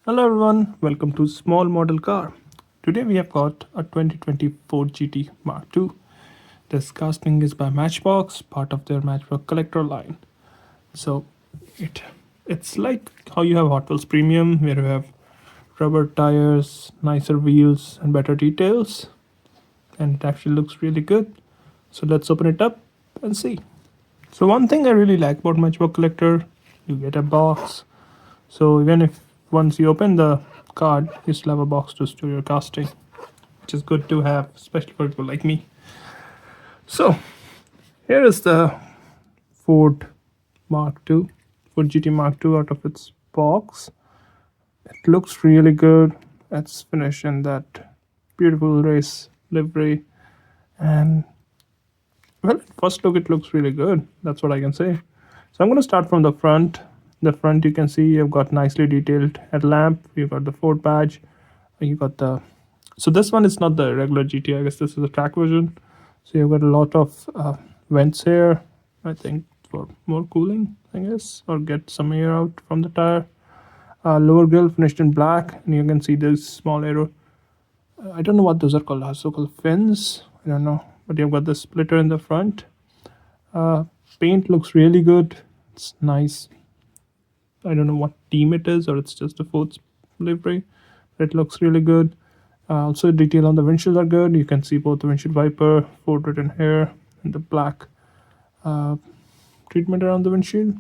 Hello everyone, welcome to Small Model Car. Today we have got a 2020 Ford GT Mark II. This casting is by Matchbox, part of their Matchbox collector line. So it's like how you have Hot Wheels Premium, where you have rubber tires, nicer wheels, and better details. And it actually looks really good. So let's open it up and see. So one thing I really like about Matchbox collector, you get a box. So even if once you open the card, you still have a box to store your casting, which is good to have, especially for people like me. So here is the Ford Mark II, Ford GT Mark II out of its box. It looks really good. It's finished in that beautiful race livery, and well, at first look, it looks really good. That's what I can say. So I'm going to start from the front. The front, you can see you've got nicely detailed headlamp. You've got the Ford badge. You got the. So this one is not the regular GT. I guess this is a track version. So you've got a lot of vents here. I think for more cooling, I guess, or get some air out from the tire. Lower grille finished in black, and you can see this small arrow. I don't know what those are called. So-called fins. I don't know, but you've got the splitter in the front. Paint looks really good. It's nice. I don't know what team it is, or it's just a Ford livery, but it looks really good. Also, detail on the windshield are good. You can see both the windshield wiper, Ford written here, and the black treatment around the windshield.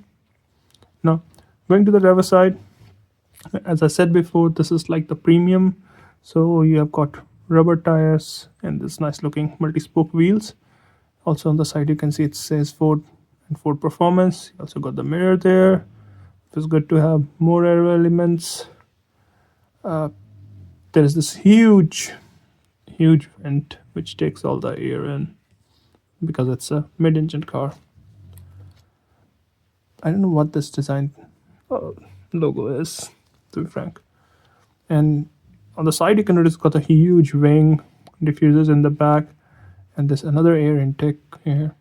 Now, going to the driver side, as I said before, this is like the premium. So you have got rubber tires and this nice looking multi-spoke wheels. Also on the side, you can see it says Ford and Ford Performance. You also got the mirror there. It's good to have more aero elements. There is this huge vent which takes all the air in because it's a mid-engine car. I don't know what this design logo is, to be frank. And on the side, you can notice it's got a huge wing, diffusers in the back, and there's another air intake here.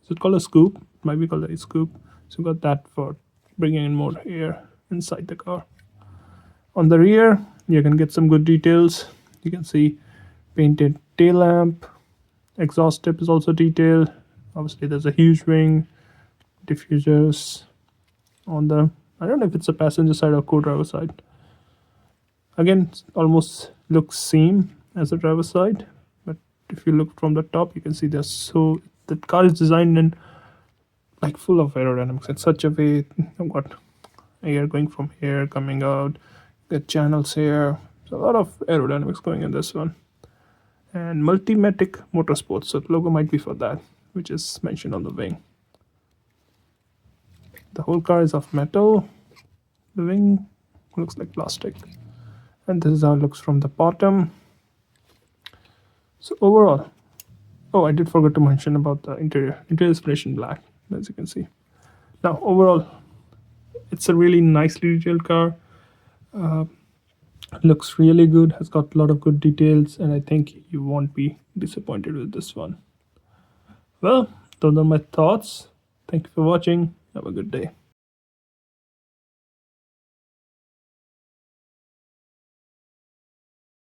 Is it called a scoop? It might be called a scoop. So you got that for bringing in more air inside the car. On the rear, you can get some good details. You can see painted tail lamp, exhaust tip is also detailed. Obviously, there's a huge wing, diffusers on the. I don't know if it's a passenger side or co-driver side. Again, almost looks same as the driver side, but if you look from the top, you can see the car is designed in like full of aerodynamics in such a way. You've got air going from here coming out, get channels here. So a lot of aerodynamics going in this one. And Multimatic Motorsports, so the logo might be for that, which is mentioned on the wing. The whole car is of metal. The wing looks like plastic. And this is how it looks from the bottom. So overall, I did forget to mention about the interior. Interior is finished in black, as you can see. Now, overall, it's a really nicely detailed car. Looks really good, has got a lot of good details, and I think you won't be disappointed with this one. Well, those are my thoughts. Thank you for watching. Have a good day.